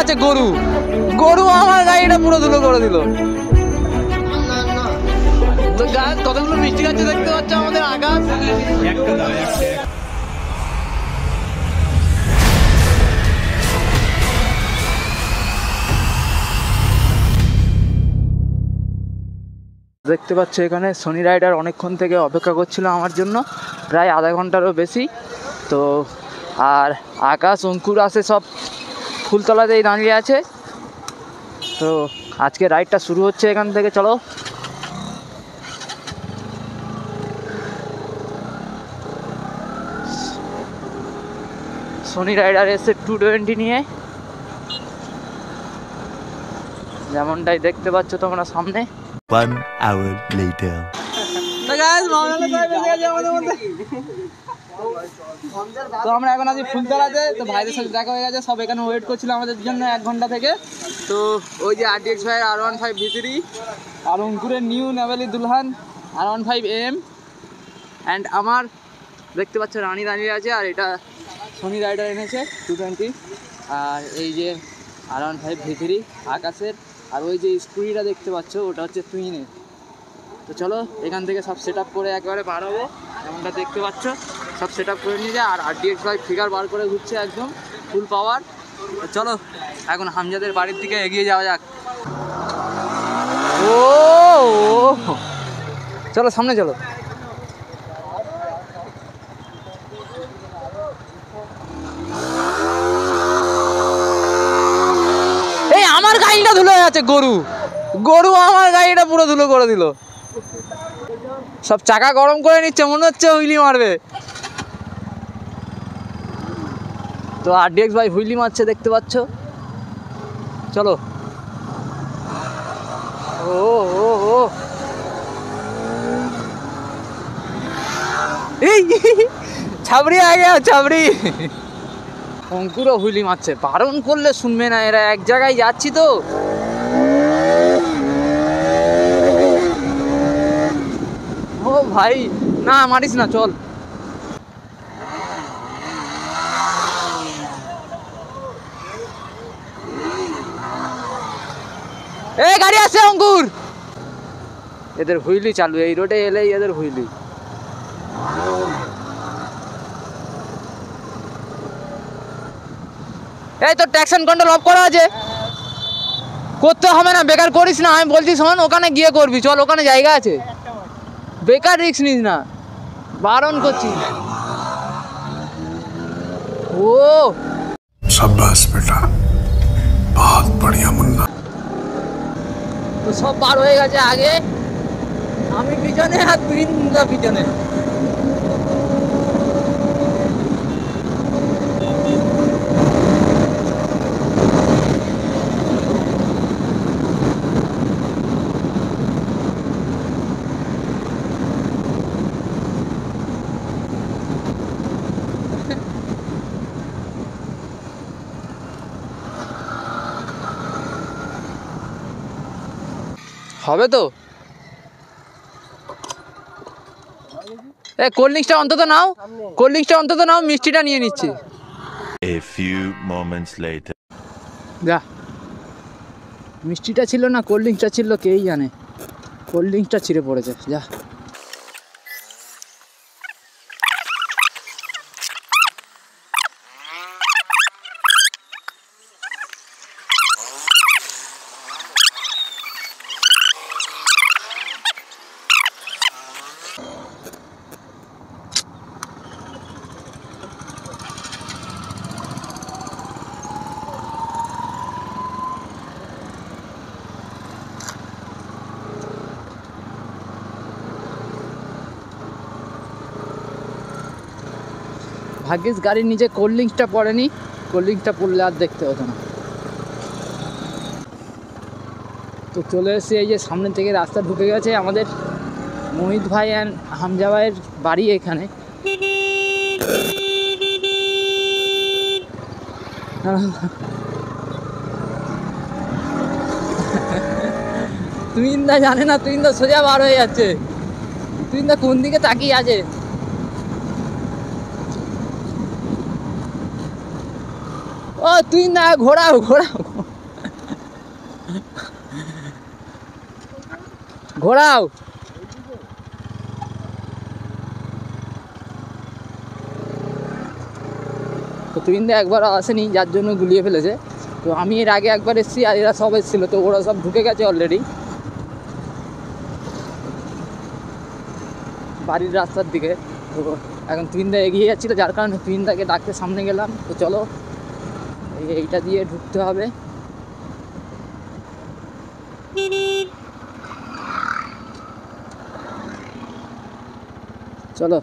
আছে গরু গরু আমার গাড়িটা পুরো ধুলো করে দিল। তো গাছ কতগুলো মিষ্টি গাছ দেখতে পাচ্ছ আমাদের আকাশ। দেখতে পাচ্ছ এখানে সনি রাইডার অনেকক্ষণ থেকে অপেক্ষা করছিল আমার জন্য, প্রায় আধা ঘন্টারও বেশি। তো আর আকাশ অঙ্কুর আছে সব ফুলতলাতেই দাঁড়িয়ে আছে। তো আজকে রাইডটা শুরু হচ্ছে এখান থেকে, চলো। সনি রাইডার এসে 220 নিয়ে, যেমনটাই দেখতে পাচ্ছ তোমরা সামনে। 1 hour later. তো আমরা এখন আছি ফুলতলাতে। তো ভাইদের সাথে দেখা হয়ে গেছে, সব এখানে ওয়েট করছিল আমাদের জন্য 1 ঘন্টা থেকে। তো ওই যে RTX ভাইয়ের R15 V3 আর অঙ্কুরের নিউ নেভেলি দুলহান R15 AM অ্যান্ড আমার দেখতে পাচ্ছ রানী দাঁড়িয়ে আছে। আর এটা সনি রাইডার এনেছে 220। আর এই যে R15 V3 আকাশের। আর ওই যে স্কুটিটা দেখতে পাচ্ছ ওটা হচ্ছে টুইনের। তো চলো এখান থেকে সব সেট আপ করে একেবারে বার হবো। যেমনটা দেখতে পাচ্ছ সব সেট আপ করে নিয়ে যায়। আর RTX ভাই ফিগার বার করে ঘুরছে একদম ফুল পাওয়ার। তো চলো এখন হামজাদের বাড়ির দিকে এগিয়ে যাওয়া যাক। ও চলো সামনে চলো। এই আমার গাড়িটা ধুলো হয়ে আছে গরু গরু আমার গাড়িটা পুরো ধুলো করে দিল। সব চাকা গরম করে নিচ্ছে, মনে হচ্ছে হুইলি মারবে। তো RTX ভাই হুইলি মারছে দেখতে পাচ্ছ। চলো। ও ও ও এই ছাবড়ি আগে ছাবড়ি। অঙ্কুরও হুইলি মারছে, বারণ করলে শুনবে না এরা। এক জায়গায় যাচ্ছি তো। ও ভাই না মারিস না, চল। এই গাড়ি আছে অঙ্কুর। এদের হুইলি চালু, এই রোডে এলেই এদের হুইলি। এই তো ট্যাক্সন কন্ট্রোল অফ করা আছে, করতে হবে না। বেকার করিস না, আমি বলছি শোন, ওখানে গিয়ে করবি। চল ওখানে জায়গা আছে, বেকার রিস্ক নিস না, বারণ করছি। ও शाबाश बेटा, बहुत बढ़िया मुन्ना। তো সব বার হয়ে গেছে আগে, আমি পিছনে আর তুই পিছনে। হবে তো। এই কোল্ড ড্রিঙ্কসটা অন্তত নাও, কোল্ড ড্রিঙ্কসটা অন্তত নাও, মিষ্টিটা নিয়ে নিচ্ছি। A few moments later. যা মিষ্টিটা ছিল না কোল্ড ড্রিঙ্কসটা ছিল কেই জানে, কোল্ড ড্রিঙ্কসটা ছিঁড়ে পড়েছে। যা ভাগ্যিস গাড়ির নিচে কোল্ড ড্রিঙ্কসটা পড়েনি, কোল্ড ড্রিঙ্কসটা পড়লে আর দেখতে হতো না। তো চলে এসে এই যে সামনে থেকে রাস্তা ঢুকে গেছে আমাদের মোহিত ভাই অ্যান্ড হামজা ভাইয়ের বাড়ি এখানে। তুইন্দা জানে না, তুইন্দা সোজা বার হয়ে যাচ্ছে, তুইন্দা কোন দিকে তাকিয়ে আছে। ও তুই না ঘোরাও ঘোরাও ঘোরাও। তো তুইন্দা একবার আসেনি, যার জন্য গুলিয়ে ফেলেছে। তো আমি এর আগে একবার এসেছি আর এরা সব এসেছিলো, তো ওরা সব ঢুকে গেছে অলরেডি বাড়ির রাস্তার দিকে। তো এখন তুইন্দা এগিয়ে যাচ্ছিলো, যার কারণে তুইন্দাকে ডাকতে সামনে গেলাম। তো চলো এইটা দিয়ে ঢুকতে হবে। চলো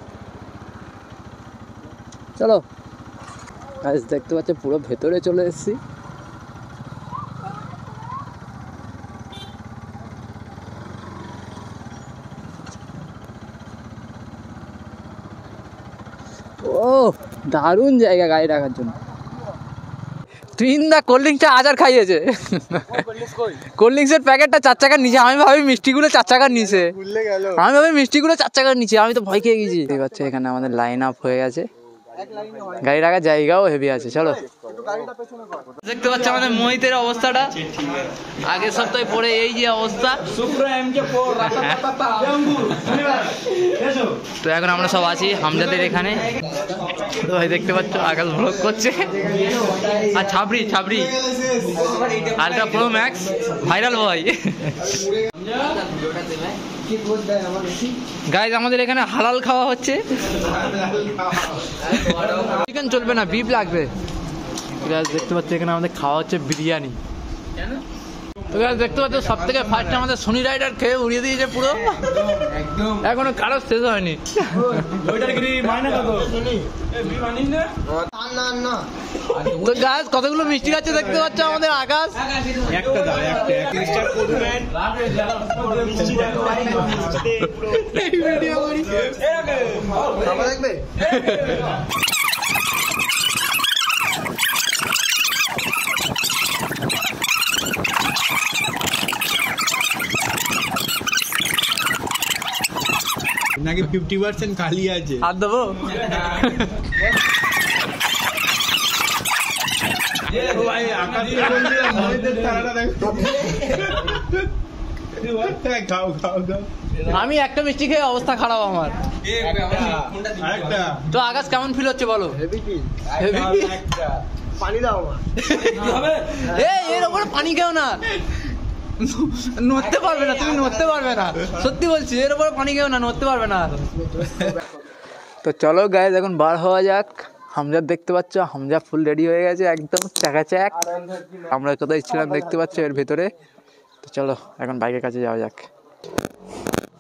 চলো গাইস, দেখতে পাচ্ছ পুরো ভেতরে চলে এসেছি। ও দারুণ জায়গা গাড়ি রাখার জন্য। তুইন্দা কোল্ড ড্রিঙ্কসটা আজার খাইয়েছে। কোল্ড ড্রিঙ্কসের প্যাকেটটা 4 টাকার নিচে। আমি ভাবি মিষ্টিগুলো 4 টাকার নিচে, আমি ভাবি মিষ্টিগুলো 4 টাকার নিচে। আমি তো ভয় খেয়ে গেছি। ঠিক আছে, এখানে আমাদের লাইন আপ হয়ে গেছে, গাড়ি রাখার জায়গাও হেভি আছে। চলো দেখতে পাচ্ছ আমাদের মোহিতের অবস্থাটা আগের সপ্তাহে পরে এই যে অবস্থা। তো এখন আমরা সব আছি হামজাদের এখানে। তো ভাই দেখতে পাচ্ছ আকাশ ভ্লগ করছে। আর ছাবড়ি ছাবড়ি আলট্রা প্রো ম্যাক্স ভাইরাল বয়। গাইজ আমাদের এখানে হালাল খাওয়া হচ্ছে। চিকেন চলবে না, বিফ লাগবে। গাইজ দেখতে পাচ্ছ এখানে আমাদের খাওয়া হচ্ছে বিরিয়ানি। তো গাইজ দেখতে পাচ্ছ সব থেকে ফার্স্ট আমাদের সোনি রাইডার খেয়ে উড়িয়ে দিয়েছে পুরো, এখনো কারো শেষ হয়নি। তো গাইজ কতগুলো মিষ্টি খাচ্ছে দেখতে পাচ্ছ আমাদের আকাশ। নাকি 50% খালি আছে, হাত দেবো। আমি একটা মিষ্টি খেয়ে অবস্থা খারাপ আমার। তো আকাশ কেমন ফিল হচ্ছে বলো? পানি দাও এর উপরে পানি খেও না, নড়তে পারবে না, তুমি নড়তে পারবে না, সত্যি বলছি। এর উপরে পানি খেও না, নড়তে পারবে না। তো চলো গাইজ এখন বার হওয়া যাক। হামজা দেখতে পাচ্ছ, হামজা ফুল রেডি হয়ে গেছে একদম চাকাচাক। আমরা কোথায় ছিলাম দেখতে পাচ্ছ এর ভেতরে। তো চলো এখন বাইকের কাছে যাওয়া যাক।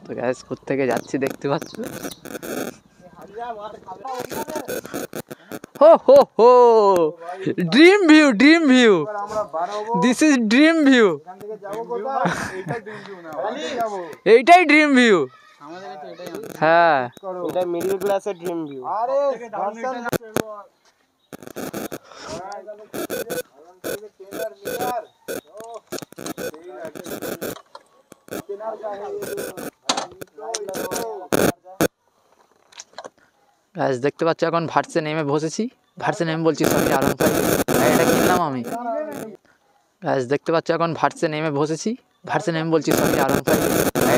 তো গাইজ কোত্থেকে যাচ্ছি দেখতে পাচ্ছ। হো হো হো, dream view, dream view, this is dream view. এইটাই ড্রিম ভিউ। হ্যাঁ, এটা মিডল ক্লাসের ড্রিম ভিউ। গাইস দেখতে পাচ্ছ এখন ভার্সে নেমে বসেছি। ভার্সে নেমে বলছি সরি R15 এটা কিনলাম আমি। গাইস দেখতে পাচ্ছ এখন ভার্সে নেমে বসেছি। ভার্সে নেমে বলছি সরি R15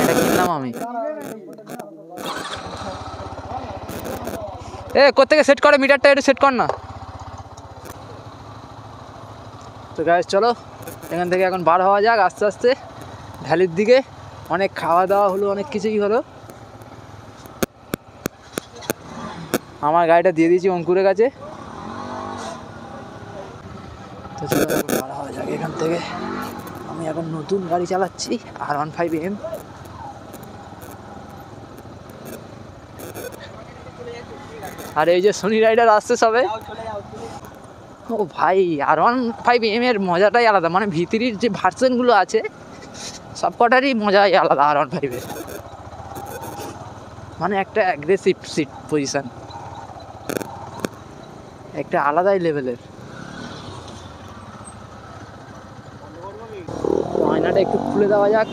এটা কিনলাম আমি। এ কোত্থেকে সেট করে মিটারটা, একটু সেট কর না। তো গাইস চলো এখান থেকে এখন বার হওয়া যাক আস্তে আস্তে ভ্যালির দিকে। অনেক খাওয়া দাওয়া হলো, অনেক কিছুই হলো। আমার গাড়িটা দিয়ে দিয়েছি অঙ্কুরের কাছে। তো চলো এখন বার হওয়া যাক এখান থেকে। আমি এখন নতুন গাড়ি চালাচ্ছি R15M। আর এই যে সোনি রাইডার আসছে সবে। ও ভাই R15M এর মজাটাই আলাদা, মানে ভিতরির যে ভার্সনগুলো আছে সব কটারই মজাই আলাদা। R15 এর মানে একটা অ্যাগ্রেসিভ সিট পজিশন, একটা আলাদাই লেভেলের। আয়নাটা একটু খুলে দেওয়া যাক।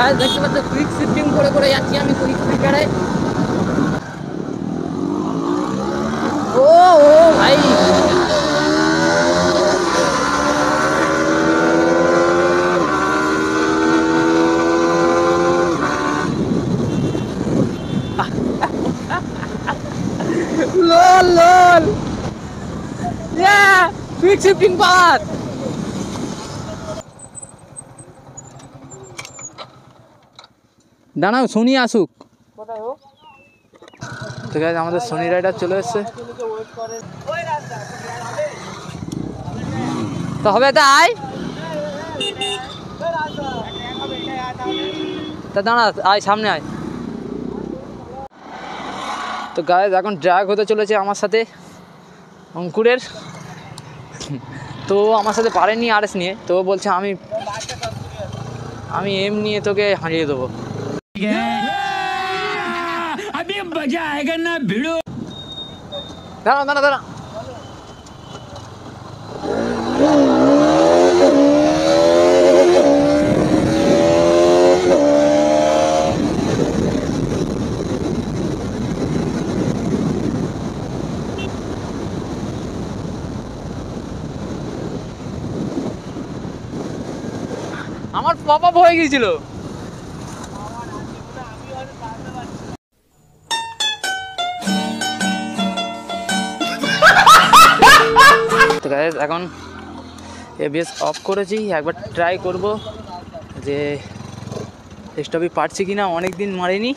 গাইস দেখতে পাচ্ছ কুইক শিফটিং করে করে যাচ্ছি আমি কুইক স্পিকারে। ও ও ভাই lol lol yeah quick shifting path দাঁড়াও সোনি আসুক কোথায় ও? তো গাইস আমাদের সোনি রাইডার চলে এসেছে তো হবে তা আয় তা দাঁড়া আয় সামনে আয় তো গাইস এখন ড্রাগ হতে চলেছে আমার সাথে অঙ্কুরের তো আমার সাথে পারেনি আরএস নিয়ে তো বলছে আমি এম নিয়ে তোকে হারিয়ে দেবো দাঁড়া দাঁড়া দাঁড়া আমার পপ আপ হয়ে গিয়েছিল তো গাইস এখন এবিএস অফ করেছি একবার ট্রাই করব যে স্টপই পারছি কিনা অনেকদিন মারিনি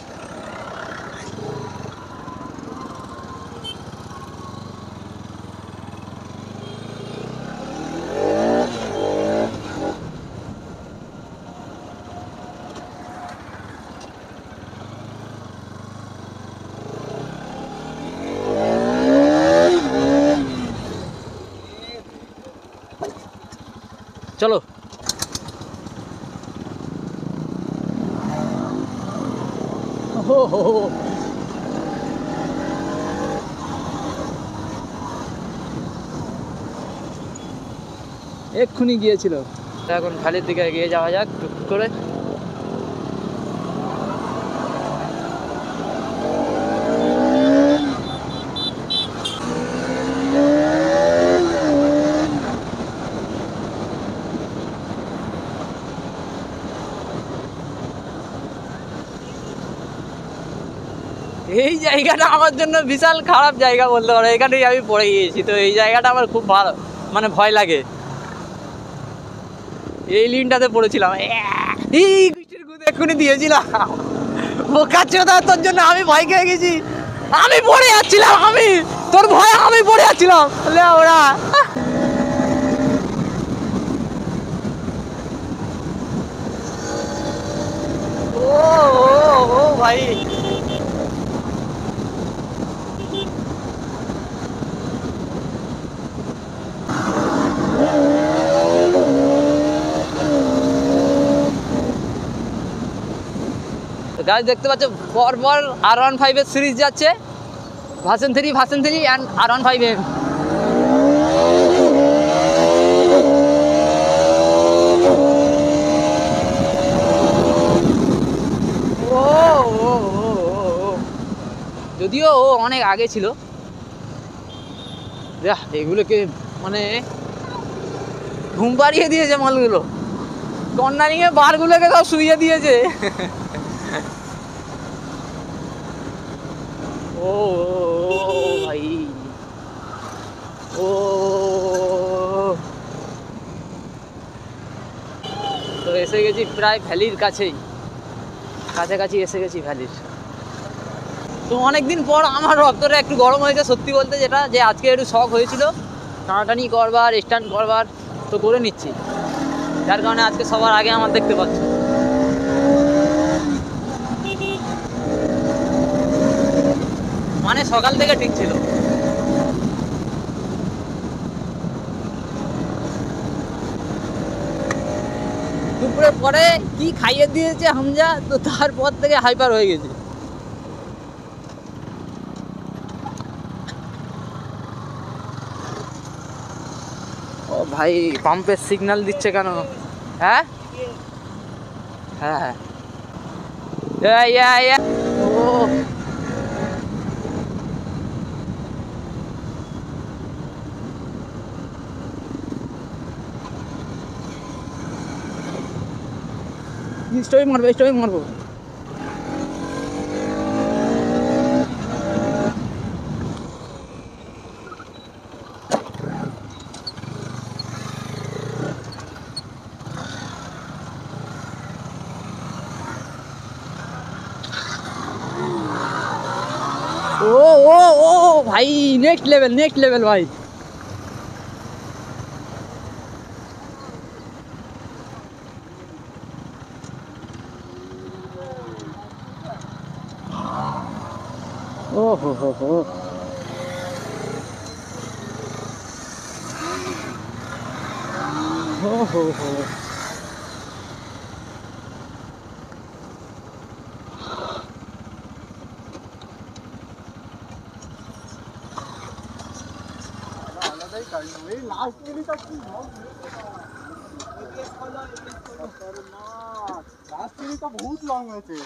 চলো এক্ষুনি গিয়েছিল এখন খালির দিকে এগিয়ে যাওয়া যাক টুক করে এই জায়গাটা আমার জন্য বিশাল খারাপ জায়গা বলতে পারো এখানেই আমি পড়ে গিয়েছি তো এই জায়গাটা আমার খুব ভালো মানে ভয় লাগে এই লিনটাতে পড়েছিলাম এই এক্ষুনি দিয়েছিলাম বোকা চোদা তোর জন্য আমি ভয় খেয়ে গেছি আমি পড়ে যাচ্ছিলাম আমি তোর ভয়ে আমি পড়ে যাচ্ছিলাম ওরা ও ভাই গাইস দেখতে পাচ্ছ পরপর R15 এর সিরিজ যাচ্ছে ভার্সন 3 এন্ড R15 এর যদিও ও অনেক আগে ছিল এগুলোকে মানে ঘুম পাড়িয়ে দিয়েছে মালগুলো কর্নারিং এ বারগুলোকে সব শুইয়ে দিয়েছে ও ভাই ও তো এসে গেছি প্রায় ভ্যালির কাছাকাছি এসে গেছি ভ্যালির তো অনেকদিন পর আমার রক্তটা একটু গরম হয়েছে সত্যি বলতে যেটা যে আজকে একটু শখ হয়েছিল টানাটানি করবার স্ট্যান্ড করবার তো করে নিচ্ছি যার কারণে আজকে সবার আগে আমার দেখতে পাচ্ছি মানে সকাল থেকে ঠিক ছিল দুপুরে পরে কি খাইয়ে দিয়েছে হামজা তো তারপর থেকে হাইপার হয়ে গেছে ও ভাই পাম্পের সিগন্যাল দিচ্ছে কেন হ্যাঁ হ্যাঁ या स्टोरी मारबो ओ भाई नेक्स्ट लेवल भाई। ओ हो রাস্তাটি তো বহুত লং হয়েছে।